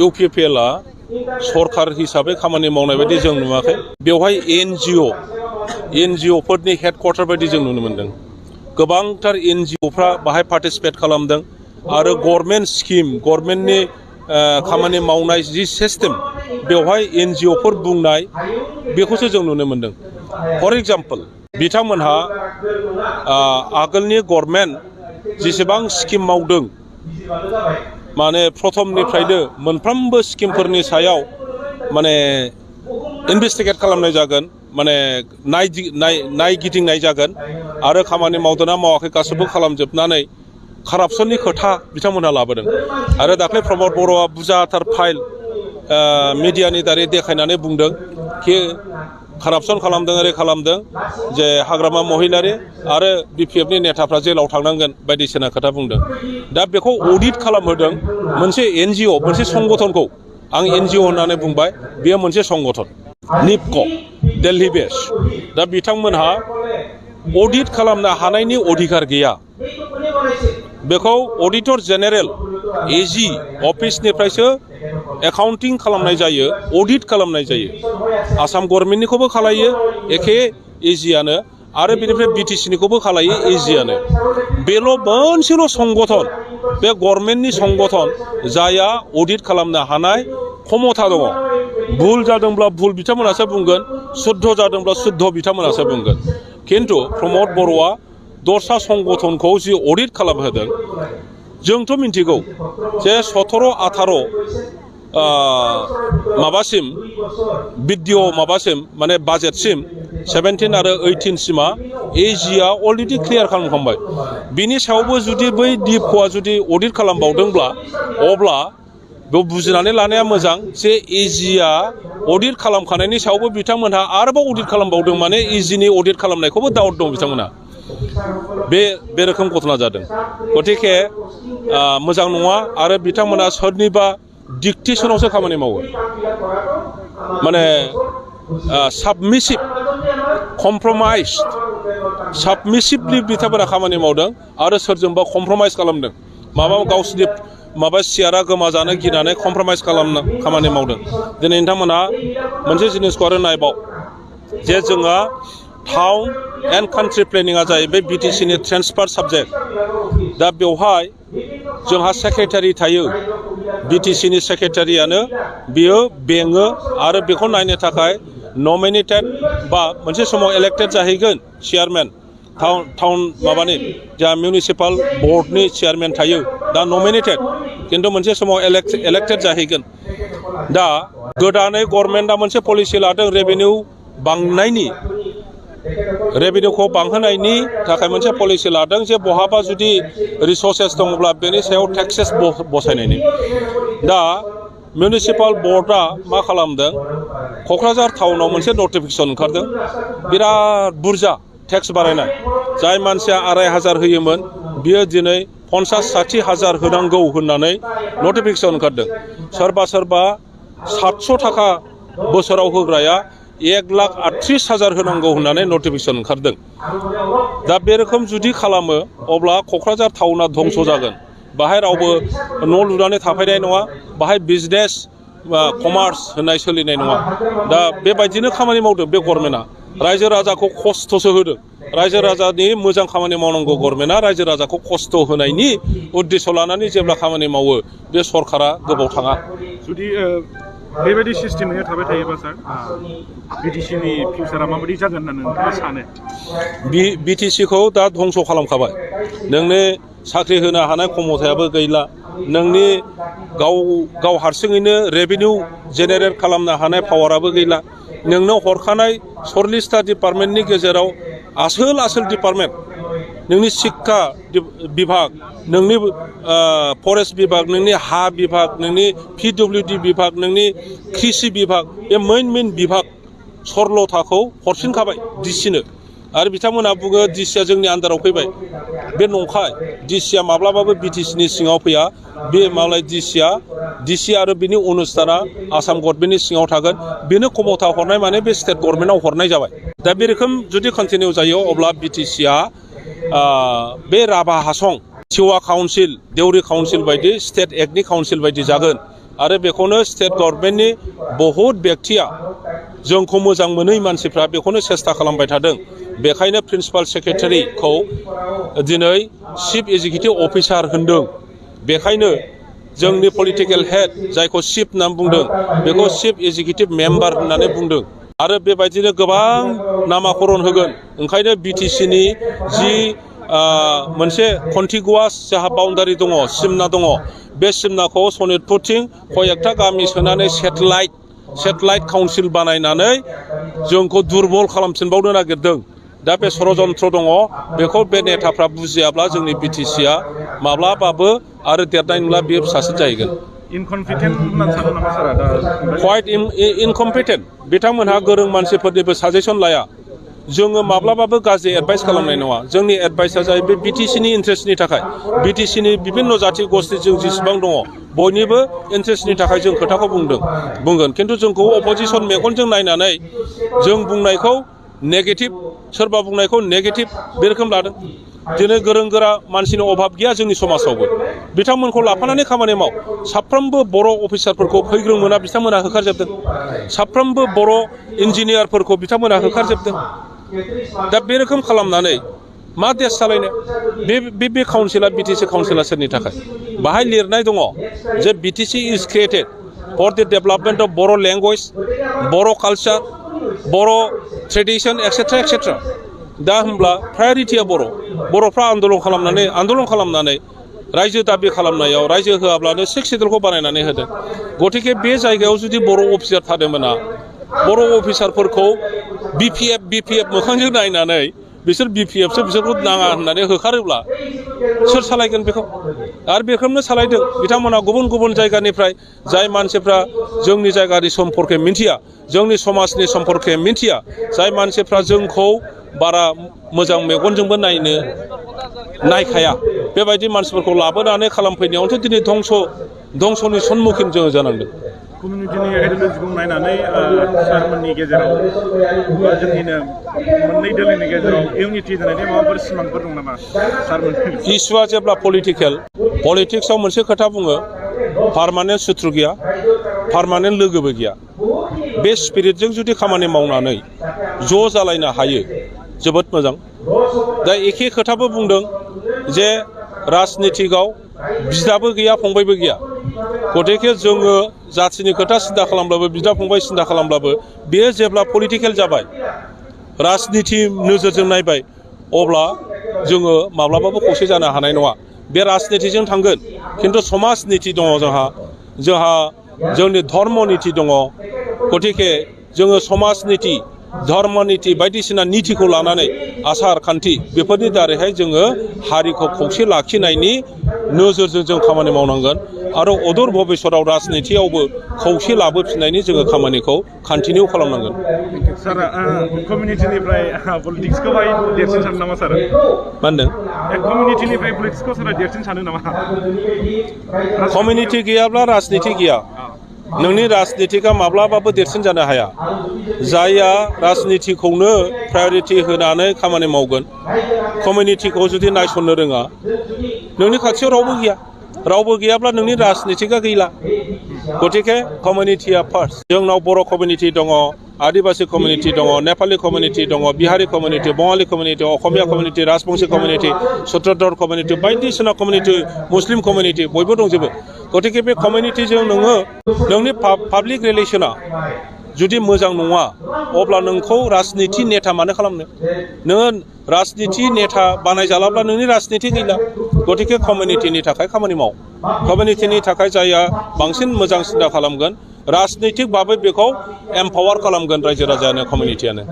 इउपिपिएलआ सरकार हिसाबै खामानि मावनाय बायदि जों नुवाखै बेवहाय एनजिअफोरनि हेडक्वार्टार बायदि जों नुनो मोनदों गोबांथार एनजिअफ्रा बाहाय पार्टिसिपेट खालामदों आरो गभर्नमेन्ट स्किम गभर्नमेन्टनि खामानि मावनाय जि सिस्टेम बेवहाय एनजिअफोर बुंनाय बेखौसो जों नुनो मोनदों फर एग्जाम्पल बिथांमोनहा आगोलनि गभर्नमेन्ट जेसेबां स्किम मावदों माने प्रथमनिफ्रायनो मोनफ्रोमबो स्किमफोरनि सायाव माने इनभेस्टिगेट खालामनाय जागोन माने नायगिदिंनाय जागोन आरो खामानि मावदोंना मावाखै गासैबो खालामजोबनानै कारापसननि खोथा बिथांमोनहा लाबोदों आरो दाख्लै प्रमद बर'आ बुरजाथार फाइल मिडियानि दारै देखायनानै बुंदों कि कारापसन खालामदों ओरै खालामदों जे हाग्रामा महिलारि आरो बिपिएफनि नेताफ्रा जेलाव थांनांगोन बायदिसिना खोथा बुंदों दा बेखौ अडिट खालामहोदों मोनसे एनजिअ मोनसे संगठनखौ आं एनजिअ होननानै बुंबाय बेयो मोनसे संगठन निपक दिल्ली बेस दा बिथांमोनहा अडिट खालामनो हानायनि अधिकार गैया बेखौ अडिटर जेनेरेल एजि अफिसनिफ्रायसो एकाउन्टिं खालामनाय जायो अडिट खालामनाय जायो आसाम गभर्नमेन्टनिखौबो खालायो एखे एजियानो आरो बेनिफ्राय बिटिसिनिखौबो खालायो एजियानो बेल' मोनसेल' संगठन बे गभर्नमेन्टनि संगठन जायहा अडिट खालामनो हानाय क्षमता दङ भुल जादोंब्ला भुल बिथांमोनासो बुंगोन शुद्ध जादोंब्ला शुद्ध बिथांमोनासो बुंगोन खिन्थु प्रमद बर'आ दस्रा संगठनखौ जि अडिट खालामहोदों जोंथ' मिन्थिगौ जे 17-18 माबासिम बिडिअ माबासिम माने बाजेटसिम 17 आरो 18 सिमा एजिया अलरेडि क्लियार खालामखांबाय बिनि सायावबो जुदि बै डिपक'आ जुदि अडिट खालामबावदोंब्ला अब्ला बेयाव बुजिनानै लानाया मोजां जे एजिया अडिट खालामखानायनि सायावबो बिथांमोनहा आरोबाव अडिट खालामबावदों माने एजिनि अडिट खालामनायखौबो डाउट दं बिथांमोनहा बे रोखोम घटना जादों गतिके मोजां नङा आरो बिथांमोना सोरनिबा डिक्टेसनावसो खामानि मावो माने साबमिसिभ साबमिसिभलि बिथांमोना खामानि मावदों आरो सोरजोंबा कमप्रमाइज खालामदों गावसिनि सियारा गोमाजानो गिनानै कमप्रमाइज खालामनो खामानि मावदों दिनै नोंथांमोनहा मोनसे जिनिसखौ आरो नायबाव जे जोंहा टाउन एन्ड कान्ट्रि प्लेनिंआ जाहैबाय बिटिसिनि ट्रेन्सफार साबजेक्ट दा बेवहाय जोंहा सेक्रेटारि थायो बिटिसिनि सेक्रेटारियानो बियो बेङो आरो बेखौ नायनो थाखाय नमिनेटेड बा मोनसे समाव इलेक्टेड जाहैगोन चेयारमेन टाउन माबानि जा मिउनिसिपाल बर्डनि चेयारमेन थायो दा नमिनेटेड खिन्थु मोनसे समाव इलेक्टेड जाहैगोन दा गोदानै गभर्नमेन्टआ मोनसे पलिसि लादों रेभिनिउखौ बांहोनायनि थाखाय मोनसे पलिसि लादों जे बहाबा जुदि रिसोर्सेस दङब्ला बेनि सायाव टेक्सेस बसायनायनि दा मिउनिसिपाल बर्डआ मा खालामदों क'क्राझार टाउनाव मोनसे नटिफिकेसन ओंखारदों बिराद बुरजा टेक्स बारायनाय जाय मानसिया 2500 होयोमोन बियो दिनै 50-60 हाजार होनांगौ होननानै नटिफिकेसन ओंखारदों सोरबा 700 थाखा बोसोराव होग्राया 1,38,000 होनांगौ होननानै नटिफिकेसन ओंखारदों दा बे रोखोम जुदि खालामो अब्ला क'क्राझार टाउना धंस जागोन बाहाय रावबो न' लुनानै थाफैनाय नङा बाहाय बिजनेस कमार्स होननाय सोलिनाय नङा दा बेबायदिनो खामानि मावदों बे गभर्नमेन्टआ रायजो राजाखौ खस्थ'सो होदों रायजो राजानि मोजां खामानि मावनांगौ गभर्नमेन्टआ रायजो राजाखौ खस्थ' होनायनि उद्देश्य लानानै जेब्ला खामानि मावो बे सरकारा गोबाव थाङा जुदि बेबायदि सिस्टेमैनो थाबाय थायोबा सार बिटिसिनि फिउचारा माबायदि जागोन होननानै नोंथाङा सानो बिटिसिखौ दा धंस' खालामखाबाय नोंनो साख्रि होनो हानाय क्षमतायाबो गैला नोंनि गाव हारसिङैनो रेभिनिउ जेनेरेट खालामनो हानाय पावाराबो गैला नोंनो हरखानाय 40टा डिपार्टमेन्टनि गेजेराव आसोल डिपार्टमेन्ट नोंनि शिक्षा विभाग नोंनि फरेस्ट विभाग नोंनि हा विभाग नोंनि पिडब्लिउडि विभाग नोंनि कृषि विभाग बे मेन विभाग सरलथाखौ हरफिनखाबाय डिसिनो आरो बिथांमोनहा बुङो डिसिया जोंनि आन्दाराव फैबाय बे नंखाय डिसिया माब्लाबाबो बिटिसिनि सिङाव फैया बे मालाय डिसि आरो बिनि अनुस्थाना आसाम गभर्नमेन्टनि सिङाव थागोन बेनो क्षमता हरनाय माने बे स्टेट गभर्नमेन्टआव हरनाय जाबाय दा बे रोखोम जुदि कन्टिनिउ जायो अब्ला बिटिसिया बे राभा हासं टिवा काउन्सिल देउरि काउन्सिल बायदि स्टेट एक्टनि काउन्सिल बायदि जागोन आरो बेखौनो स्टेट गभर्नमेन्टनि बहुद बेक्तिया जोंखौ मोजां मोनै मानसिफ्रा बेखौनो सेस्था खालामबाय थादों। बेखायनो प्रिन्सिपाल सेक्रेटारिखौ दिनै चिफ एग्जिकिउटिभ अफिसार होनदों। बेखायनो जोंनि पलिटिकेल हेड जायखौ चिफ होननानै बुंदों बेखौ चिफ एग्जिकिउटिभ मेम्बार होननानै बुंदों। आरो बेबायदिनो गोबां नामाकरन होगोन। ओंखायनो बिटिसिनि जि मोनसे कन्टिगुवास जाहा बाउन्डारि दङ, सिमना दङ, बे सिमनाखौ सनितपुरथिं कयेकथा गामि सोनानै सेटेलाइट काउन्सिल बानायनानै जोंखौ दुरबल खालामफिनबावनो नागिरदों। दा बे षड़यन्त्र दङ। बेखौ बे नेताफ्रा बुजियाब्ला जोंनि बिटिसिया माब्लाबाबो आरो देरनाय नंला, बियो फिसासो जाहैगोन। इनकनफिडेन्ट होननानै सानो नामा सारा दा? क्वाइट इनकम्पिटेन्ट। बिथांमोनहा गोरों मानसिफोरनिबो साजेसन लाया। जोङो माब्लाबाबो गाज्रि एडभाइस खालामनाय नङा। जोंनि एडभाइसआ जाहैबाय बिटिसिनि इन्ट्रेस्टनि थाखाय। बिटिसिनि बिभिन्न जाति गस्थि जों जेसेबां दङ बयनिबो इन्ट्रेस्टनि थाखाय जों खोथाखौ बुंगोन। खिन्थु जोंखौ अपोजिसन मेगनजों नायनानै जों बुंनायखौ नेगेटिभ, सोरबा बुंनायखौ नेगेटिभ बे रोखोम लादों। दिनै गोरों गोरा मानसिनि अभाब गैया जोंनि समाजावबो। बिथांमोनखौ लाफानानै खामानि माव। साफ्रोमबो बर' अफिसारफोरखौ फैग्रों मोना बिथांमोना होखारजोबदों। साफ्रोमबो बर' इन्जिनियारफोरखौ बिथांमोना होखारजोबदों। दा बे रोखोम खालामनानै मा देश सालायनो? बे काउन्सिला बिटिसि काउन्सिला सोरनि थाखाय? बाहाय लिरनाय दङ जे BTC is created for the development of Bodo' language, Bodo' culture, Bodo' tradition etcetera etcetera. दा होमब्ला प्रायरिटिया बर'फ्रा आन्दलन खालामनानै रायजो दाबि खालामनायाव रायजो होआब्लानो 6 सिडुलखौ बानायनानै होदों। गतिके बे जायगायाव जुदि बर' अफिसार थादोंमोना, बर' अफिसारफोरखौ बिपिएफ मोखांजों नायनानै बिसोर बिपिएफसो बिसोरखौ नाङा होननानै होखारोब्ला सोर सालायगोन बेखौ? आरो बेखौनो सालायदों बिथांमोना गुबुन जायगानिफ्राय जाय मानसिफ्रा जोंनि जायगानि सम्पर्के मिन्थिया, जोंनि समाजनि सम्पर्के मिन्थिया, जाय मानसिफ्रा जोंखौ बारा मोजां मेगनजोंबो नायखाया, बेबायदि मानसिफोरखौ लाबोनानै खालामफैनायावथ' दिनै धंसनि सम्मुखीन जोङो जानांदों। कमिउनिटिनि आइडिय'लजिखौ नायनानै सारमोननि गेजेराव बा जोंनिनो मोननै दोलोनि गेजेराव इउनिटि जानायनि माबाफोर सिमांफोर दं नामा सारमोननि? इस्युआ जेब्ला पलिटिक्सआव मोनसे खोथा बुङो, पार्मानेन्ट सुथ्रु गैया, पार्मानेन्ट लोगोबो गैया। बे स्पिरिटजों जुदि खामानि मावनानै ज' जालायनो हायो जोबोद मोजां। दा एखे खोथाबो बुंदों जे राजनितिकआव बिदाबो गैया, फंबायबो गैया। गतिके जोङो जाथिनि खोथा सिन्था खालामब्लाबो, बिदा फंबाय सिन्था खालामब्लाबो, बेयो जेब्ला पलिटिकेल जाबाय, राजनिति नोजोरजों नायबाय, अब्ला जोङो माब्लाबाबो खौसे जानो हानाय नङा। बे राजनितिजों थांगोन, खिन्थु समाज निति दङ जोंहा जोंनि धर्म निति दङ। गतिके जोङो समाज निति, धर्म निति बायदिसिना नितिखौ लानानै आसार खान्थि बेफोरनि दारैहाय जोङो हारिखौ खौसे लाखिनायनि नोजोरजों जों खामानि मावनांगोन। आरो अदूर भबिष्यतआव राजनितियावबो खौसे लाबोफिननायनि जोङो खामानिखौ कन्टिनिउ खालामनांगोन। सार, कमिउनिटिनिफ्राय पलिटिक्सखौ देरसिन सानो नामा सार? मा होनदों? कमिउनिटिनिफ्राय पलिटिक्सखौ सारा देरसिन सानो नामा? कमिउनिटि गैयाब्ला राजनिति गैया। नोंनि राजनितिका माब्लाबाबो देरसिन जानो हाया। जायहा राजनितिखौनो प्रायरिटि होनानै खामानि मावगोन, कमिउनिटिखौ जुदि नायसननो रोङा, नोंनि खाथियाव रावबो गैयाब्ला नोंनि राजनितिका गैला। गतिके कमिउनिटिया फार्स्ट। जोंनाव बर' कमिउनिटि दङ, आदिबासि कमिउनिटि दङ, नेपालि कमिउनिटि दङ, Bihari community, Bangali community, Asamiya community, Rajbanshi community, Sutradhar community, बायदिसिना कमिउनिटि, मुस्लिम कमिउनिटि बयबो दंजोबो। गतिके बे कमिउनिटिजों नोंनि पाब्लिक रिलेसना जुदि मोजां नङा, अब्ला नोंखौ राजनिति नेता मानो खालामनो? नोङो राजनिति नेता बानायजालाब्ला नोंनि राजनिति गैला। गतिके कमिउनिटिनि थाखाय खामानि माव। कमिउनिटिनि थाखाय जायहा बांसिन मोजां सिन्था खालामगोन, राजनितिक भाबै बेखौ एम्पावार खालामगोन रायजो राजायानो, कमिउनिटियानो।